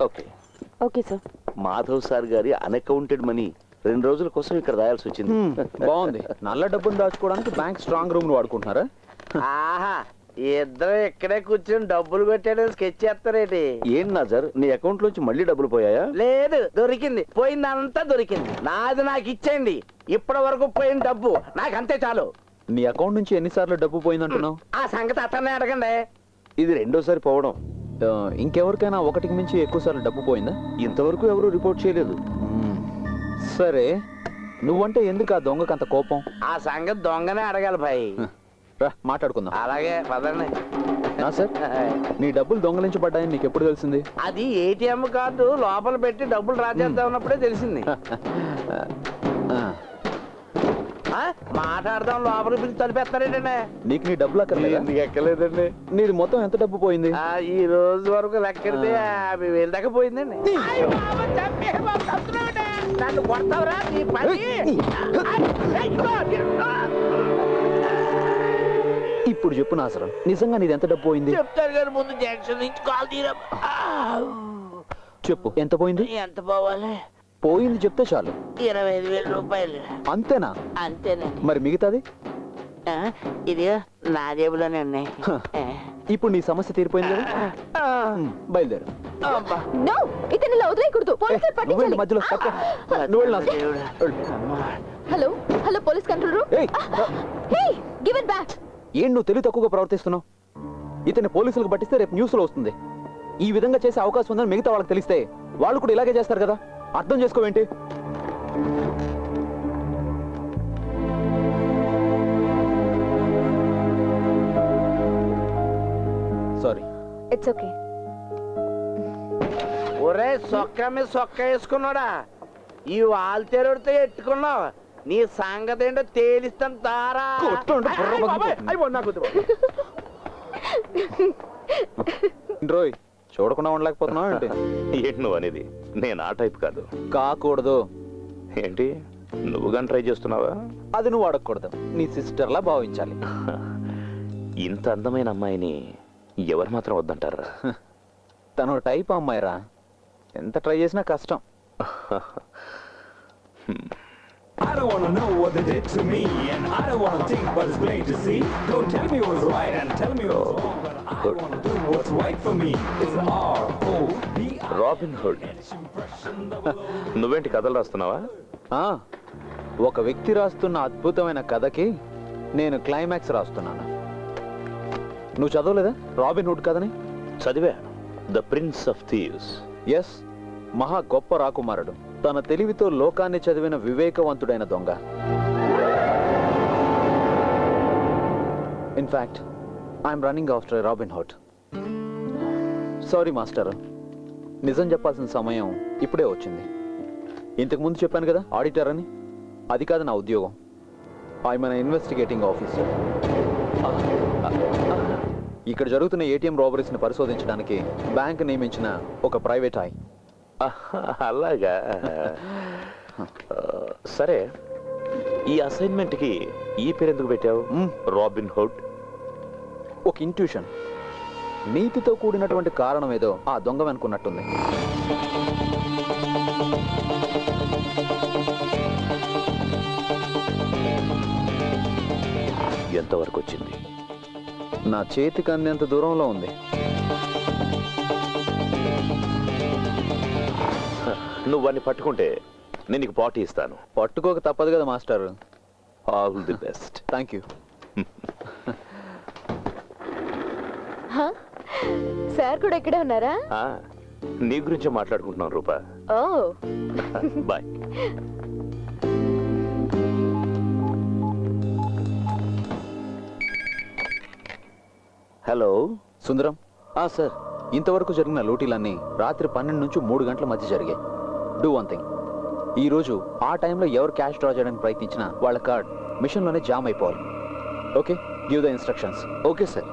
Okay okay sir. Madhav sir గారి unaccounted money 2 రోజుల కోసం ఇక్కడ రాయాల్సి వచ్చింది. బాగుంది. నల్ల డబ్బును దాచుకోవడానికి బ్యాంక్ స్ట్రాంగ్ రూమ్ వాడుకుంటున్నారా? ఆహా, ఇద్దరు ఇక్కడే కూర్చొని డబ్బులు కొట్టాడు స్కెచ్ చేస్తారేటి? ఏం నాజర్, నీ అకౌంట్ లోంచి మళ్ళీ డబ్బులు పోయాయా? లేదు, దొరికింది. పోయిందంతా దొరికింది. నాది నాకు ఇచ్చేయండి. ఇప్పటి వరకు పోయిన డబ్బు నాకు అంతే చాలు. నీ అకౌంట్ నుంచి ఎన్నిసార్లు డబ్బు పోయిందంటున్నావు? ఆ సంగతి అతన్నే అడగండి. ఇది రెండోసారి పోవడం. ఇంకెవరికైనా ఒకటికి మించి ఎక్కువ సార్లు డబ్బు పోయిందా? ఇంతవరకు ఎవరు రిపోర్ట్ చేయలేదు. సరే, నువ్వంటే ఎందుకు ఆ దొంగకు అంత కోపం? ఆ సంగతి దొంగనే అడగాలి భాయ్. రా మాట్లాడుకుందాం. అలాగే పదండి. సార్, నీ డబ్బులు దొంగలించబడ్డాయని నీకు ఎప్పుడు తెలిసింది? అది ఏటీఎం కార్డు లోపల పెట్టి డబ్బులు డ్రా చేద్దాం ఉన్నప్పుడే తెలిసింది. మాట్లాడదాం, లోపల పిలిచి తలిపేస్తారేటండి. నీకు నీ డబ్బులు ఎందుకు ఎక్కలేదండి? నీది మొత్తం ఎంత డబ్బు పోయింది? ఈ రోజు వరకు లెక్కెడితే 50,000 దాకా పోయిందండి. నన్ను కొడతావురా నీ పని. ఇప్పుడు చెప్పు నాసరం, నిజంగా నీది ఎంత డబ్బు పోయింది? చెప్తారు కానీ ముందు జంక్షన్ నుంచి కాల్ తీరా. చెప్పు, ఎంత పోయింది? ఎంత పోవాలి? పోయింది చెప్తే చాలు. 25,000 రూపాయలు. అంతేనా? అంతేనండి. మరి మిగతాది? ఇది నా జేబులోనే ఉన్నాయి. ఇప్పుడు నీ సమస్య తీరిపోయింది కదా, బయలుదేరు. మధ్యలో hello hello, police control room. ఏం నువ్వు తెలివి తక్కువగా ప్రవర్తిస్తున్నావు? ఇతన్ని పోలీసులకు పట్టిస్తే రేపు న్యూస్ లో వస్తుంది. ఈ విధంగా చేసే అవకాశం ఉందని మిగతా వాళ్ళకి తెలిస్తే వాళ్ళు కూడా ఇలాగే చేస్తారు కదా. అర్థం చేసుకోవేంటి? సారీ. It's okay. ఒరే సొక్క మీద సొక్క వేసుకున్నాడా? ఈ వాల్తేరుడితో ఎట్టుకున్నావు. నీ సంగతి ఏంటో తేలిస్తాను తారా. రోయ్, చూడకుండా ఉండలేకపోతున్నావు ఏంటి? ఏంటి నువ్వు అనేది? నేను ఆ టైప్ కాదు. కాకూడదు. ఏంటి నువ్వుగా ట్రై చేస్తున్నావా? అది నువ్వు అడగకూడదు, నీ సిస్టర్లా భావించాలి. ఇంత అందమైన అమ్మాయిని ఎవరు మాత్రం వద్దంటారా? తను టైప్ అమ్మాయిరా, ఎంత ట్రై చేసినా కష్టం. I don't wanna know what they did to me, and I don't wanna think, but it's plain to see. Don't tell me what's right and tell me what's wrong, but I wanna do what's right for me. It's R-O-B-I. Robin hood. నువ్వేంటి కథలు రాస్తున్నావా? ఒక వ్యక్తి రాస్తున్న అద్భుతమైన కథకి నేను climax రాస్తున్నాను. నువ్వు చదవలేదా రాబిన్ హుడ్ కథని? చదివా. The prince of thieves. Yes, మహా గొప్ప రాకుమారుడు, తన తెలివితో లోకాన్ని చదివిన వివేకవంతుడైన దొంగ. In fact I'm running after Robin Hood. Sorry master, నిజం చెప్పాల్సిన సమయం ఇప్పుడే వచ్చింది. ఇంతకు ముందు చెప్పాను కదా ఆడిటర్ అని, అది కాదు నా ఉద్యోగం. I'm an investigating officer. ఇక్కడ జరుగుతున్న ఏటీఎం రాబరీస్ని పరిశోధించడానికి బ్యాంక్ నియమించిన ఒక ప్రైవేట్ ఐ. అలాగా? సరే, ఈ అసైన్మెంట్కి ఈ పేరు ఎందుకు పెట్టావు? Robin hood. ఒక ఇంట్యూషన్, నీతితో కూడినటువంటి కారణం ఏదో ఆ దొంగ అనుకున్నట్టుంది. ఎంతవరకు వచ్చింది? నా చేతికి అందేంత దూరంలో ఉంది. నువ్వు వాడిని పట్టుకుంటే నేను నీకు పార్టీ ఇస్తాను. పట్టుకోక తప్పదు కదా master. All the best. Thank you. Sir కూడా ఇక్కడే ఉన్నారా? నీ గురించే మాట్లాడుకుంటున్నాను రూపా. బాయ్. హలో సుందరం. సార్, ఇంతవరకు జరిగిన లూటీలన్నీ రాత్రి 12 నుంచి 3 గంటల మధ్య జరిగాయి. డూ వన్ థింగ్, ఈరోజు ఆ టైంలో ఎవరు క్యాష్ డ్రా చేయడానికి ప్రయత్నించినా వాళ్ళ కార్డ్ మిషన్లోనే జామ్ అయిపోవాలి. Okay, give the instructions. Okay sir.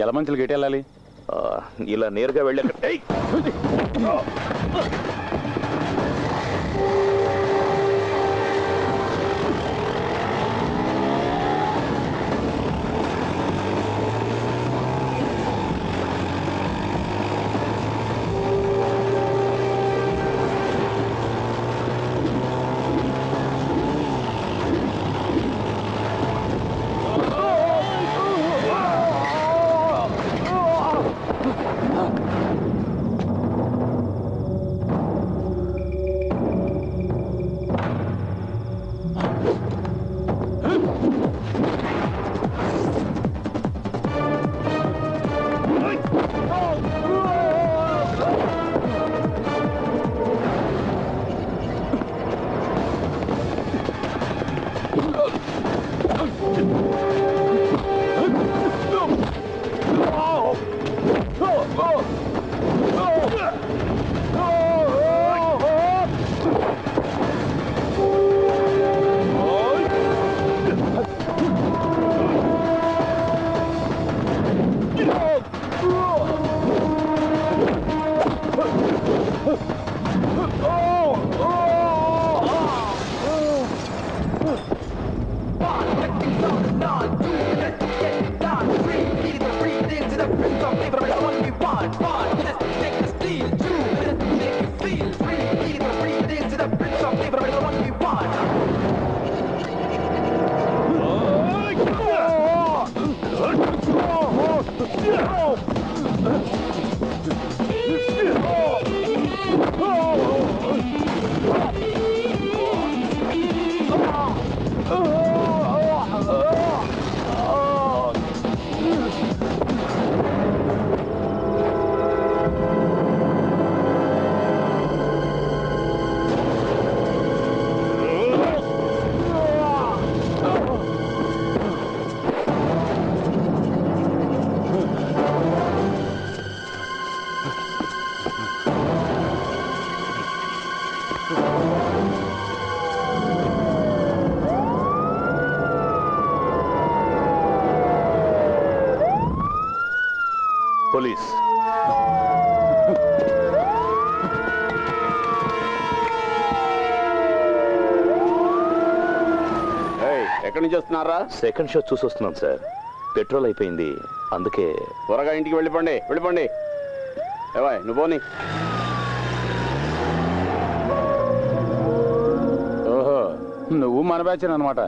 Yelamanchili gate వెళ్ళాలి. ఇలా నేరుగా వెళ్ళాక పోలీస్. ఎక్కడి నుంచి వస్తున్నారా? సెకండ్ షో చూసి వస్తున్నాను సార్. పెట్రోల్ అయిపోయింది, అందుకే. త్వరగా ఇంటికి వెళ్ళిపోండి, వెళ్ళిపోండి. ఏవాయ్ నువ్వు పోనీ. ఓహో, నువ్వు మన బ్యాచ్ అనమాట.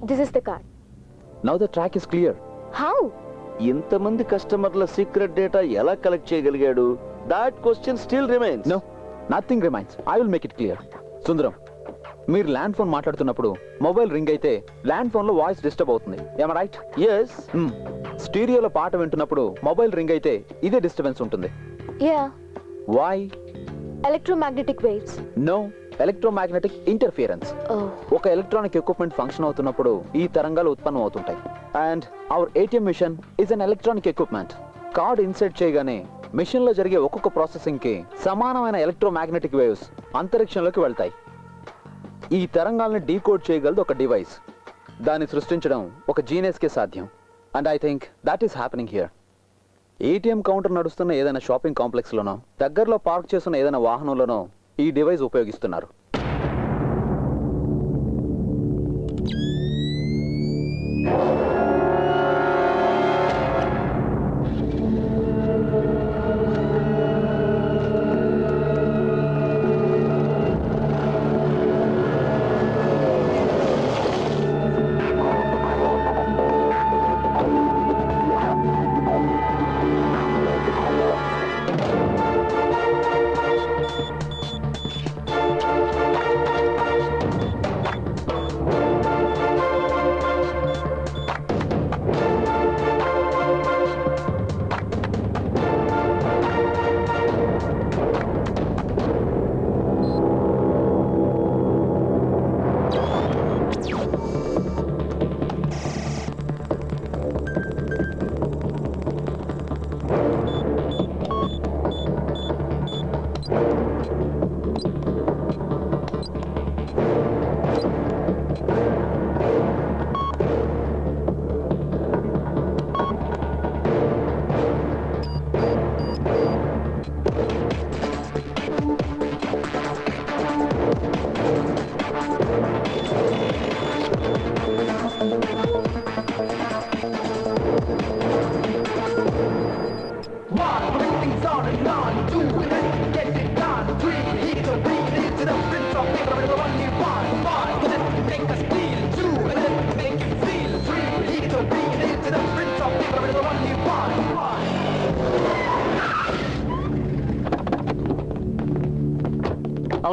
This is the car. Now the track is clear. How? ఇంతమంది కస్టమర్ల సీక్రెట్ డేటా ఎలా కలెక్ట్ చేయగలిగాడు? That question still remains. No, nothing remains. I will make it clear. Sundaram, మీరు ల్యాండ్ ఫోన్ మాట్లాడుతున్నప్పుడు మొబైల్ రింగ్ అయితే ల్యాండ్ ఫోన్ లో voice disturb అవుతుంది. Am I right? Yes. స్టీరియోలో పాట వింటున్నప్పుడు మొబైల్ రింగ్ అయితే ఇదే డిస్టర్బెన్స్ ఉంటుంది. Yeah. Why? Electromagnetic waves. No, electromagnetic interference. Oh. ఒక ఎలక్ట్రానిక్ ఎక్విప్మెంట్ ఫంక్షన్ అవుతున్నప్పుడు ఈ తరంగాలు ఉత్పన్నం అవుతుంటాయి. And our ATM machine is an electronic equipment. Card insert చేయగానే మిషన్ లో జరిగే ఒక్కొక్క ప్రాసెసింగ్ కి సమానమైన ఎలక్ట్రోమాగ్నెటిక్ వేవ్స్ అంతరిక్షంలోకి వెళ్తాయి. ఈ తరంగాల్ని డీకోడ్ చేయగలదు ఒక డివైస్. దాన్ని సృష్టించడం ఒక జీనియస్ కే సాధ్యం. And I think that is happening here. ATM counter నడుస్తున్న ఏదైనా షాపింగ్ కాంప్లెక్స్ లోనో, దగ్గరలో పార్క్ చేస్తున్న ఏదైనా వాహనంలోనో ఈ డివైస్ ఉపయోగిస్తున్నారు.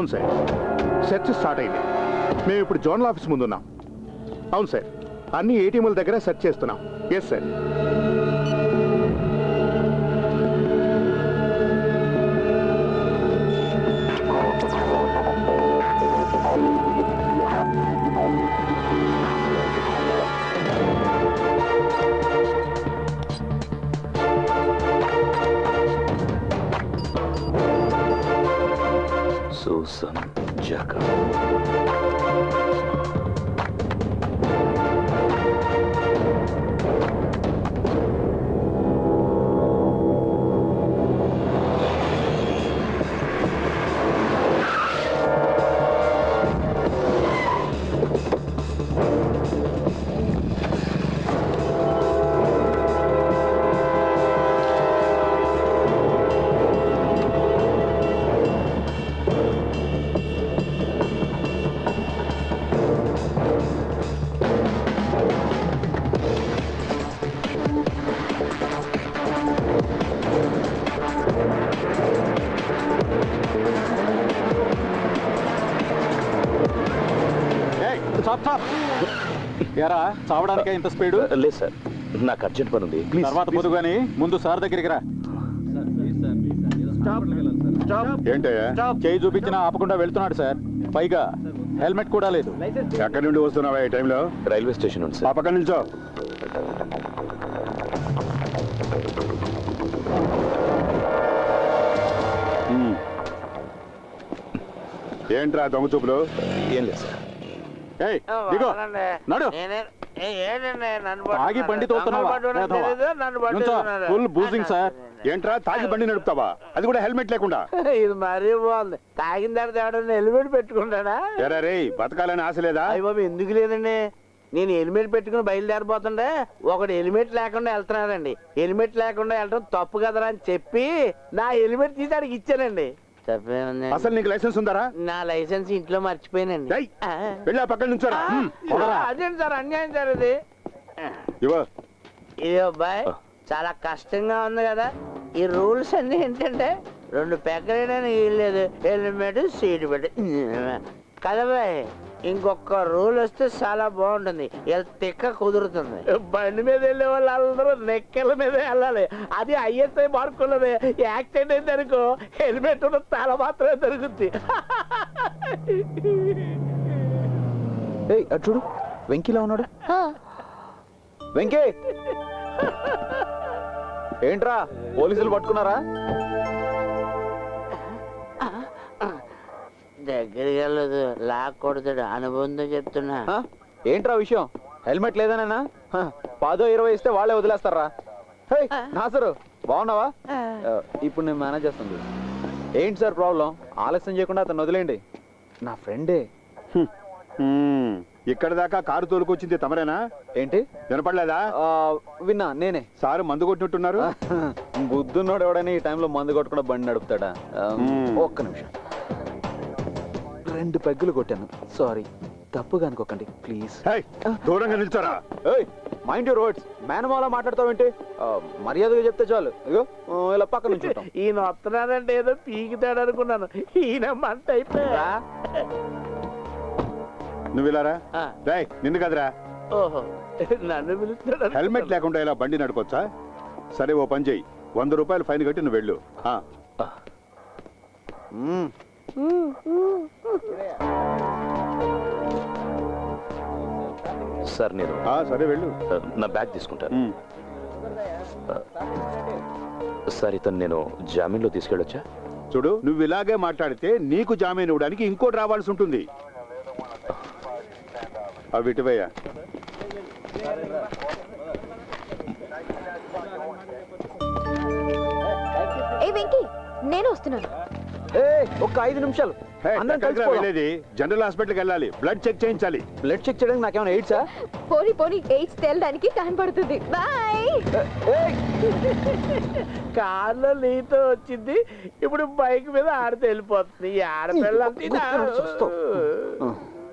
అవును సార్, సెర్చ్ స్టార్ట్ అయింది. మేము ఇప్పుడు జోనల్ ఆఫీస్ ముందున్నాం. అవును సార్, అన్ని ఏటీఎంల దగ్గర సెర్చ్ చేస్తున్నాం. Yes sir. Susan Jacob. ఎరా చావడానికే ఇంత స్పీడు? లేదు సార్, నాకు అర్జెంట్ పని ఉంది. ప్లీజ్ తర్వాత పోదు కానీ ముందు సార్ దగ్గరికి రా. ఏంటయ్యా? చేయి చూపించినా ఆపకుండా వెళ్తున్నాడు సార్. పైగా హెల్మెట్ కూడా లేదు. ఎక్కడి నుండి వస్తున్నావా ఈ టైంలో? రైల్వే స్టేషన్ ఉంది సార్. ఆ పక్కన నిల్చో. ఏంట్రా దొంగ చూపులు? ఏం లేదు సార్. ఏయ్, దిగో, నడు. తాగి బండి తోలుతున్నావా? Full boozing sir. ఏంట్రా తాగి బండి నడుపుతావా? అది కూడా హెల్మెట్ లేకుండా? ఇది మరీ బాగుంది. తాగిన తర్వాత ఎవడన్నా హెల్మెట్ పెట్టుకుంటాడా? ఎరా రే, బతకాలని ఆశ లేదా? అయ్య బాబు, ఎందుకు లేదండి. నేను హెల్మెట్ పెట్టుకుని బయలుదేరిపోతుండే ఒకడు హెల్మెట్ లేకుండా వెళ్తున్నాడండి. హెల్మెట్ లేకుండా వెళ్ళడం తప్పు కదరా అని చెప్పి నా హెల్మెట్ తీసి అడిగి ఇచ్చానండి. అసలు నీకు లైసెన్స్ ఉందారా? నా లైసెన్స్ ఇంట్లో మర్చిపోయానండి. వెళ్ళి ఆ పక్కన నుంచోరా. అదేంటి సార్, అన్యాయం సార్ ఇది. ఇది అబ్బాయి చాలా కష్టంగా ఉంది కదా. ఈ రూల్స్ అన్ని ఏంటంటే 2 పెగ్గలేదని వీల్లేదు, హెల్మెట్ సీట్ పెట్టి కదా బాయ్. ఇంకొక రూల్ వస్తే చాలా బాగుంటుంది. తిక్క కుదురుతుంది. బండి మీద వెళ్ళే వాళ్ళు అందరూ నెక్కల మీద వెళ్ళాలి. అది ఐఎస్ఐ మార్కున్నది. యాక్సిడెంట్ అయితే అనుకో హెల్మెట్ ఉన్న తల మాత్రమే దొరుకుద్ది. అటు చూడు, వెంకీలా ఉన్నాడు. వెంకీ, ఏంట్రా పోలీసులు పట్టుకున్నారా? దగ్గరికి వెళ్ళదు, లాక్ కొడతాడు. అనుబంధం చెప్తున్నా. ఏంట్రా విషయం? హెల్మెట్ లేదనేనా? 10-20 ఇస్తే వాళ్ళే వదిలేస్తారా? నాసరు, బాగున్నావా? ఇప్పుడు నేను మేనేజ్ చేస్తుంది. ఏంటి సార్ ప్రాబ్లం? ఆలస్యం చేయకుండా అతను వదిలేండి. నా ఫ్రెండే. ఇక్కడ దాకా కారు తోలుకొచ్చింది తమరేనా? ఏంటి వినపడలేదా? విన్నా, నేనే. సారు మందు కొట్టినట్టున్నారు. బుద్ధున్నోడు ఎవడని ఈ టైంలో మందు కొట్టకుండా బండి నడుపుతాడా? ఒక్క నిమిషం. 2 పెగ్గులు కొట్టాను. సారీ, తప్పుగా అనుకోకండి ప్లీజ్. దూరంగా నిల్చోరా. Mind your words. మేనమాల మాట్లాడతావేంటి? మర్యాదగా చెప్తే చాలు. ఇగో ఇలా పక్క నుంచి ఈయన వస్తున్నాడంటే ఏదో పీకితాడు అనుకున్నాను. ఈయన మంట అయిపోయా. నువ్వు ఇలారా. నిన్ను కదరా. ఓహో, నన్ను పిలుస్తాడు. హెల్మెట్ లేకుండా ఇలా బండి నడపొచ్చా? సరే, ఓ పని చెయ్యి. 100 రూపాయలు ఫైన్ కట్టి నువ్వు వెళ్ళు. సార్ నేను సరే వెళ్ళు. నా బ్యాగ్ తీసుకుంటాను. సార్, ఇతను నేను జామీన్లో తీసుకెళ్ళొచ్చా? చూడు, నువ్వు ఇలాగే మాట్లాడితే నీకు జామీన్ ఇవ్వడానికి ఇంకోటి రావాల్సి ఉంటుంది. అవి ఇటువయ్యా. నేను వస్తున్నాను. ఒక్క 5 నిమిషాలు. వెళ్ళేది జనరల్ హాస్పిటల్కి వెళ్ళాలి. బ్లడ్ చెక్ చేయించాలి. బ్లడ్ చెక్ చేయడానికి నాకేమైనా ఎయిడ్సా? పోనీ ఎయిడ్స్ తేలడానికి టైం పడుతుంది. బాయ్. కార్లో నీతో వచ్చింది, ఇప్పుడు బైక్ మీద ఆడితే వెళ్ళిపోతుంది. ఈ ఆడపిల్ల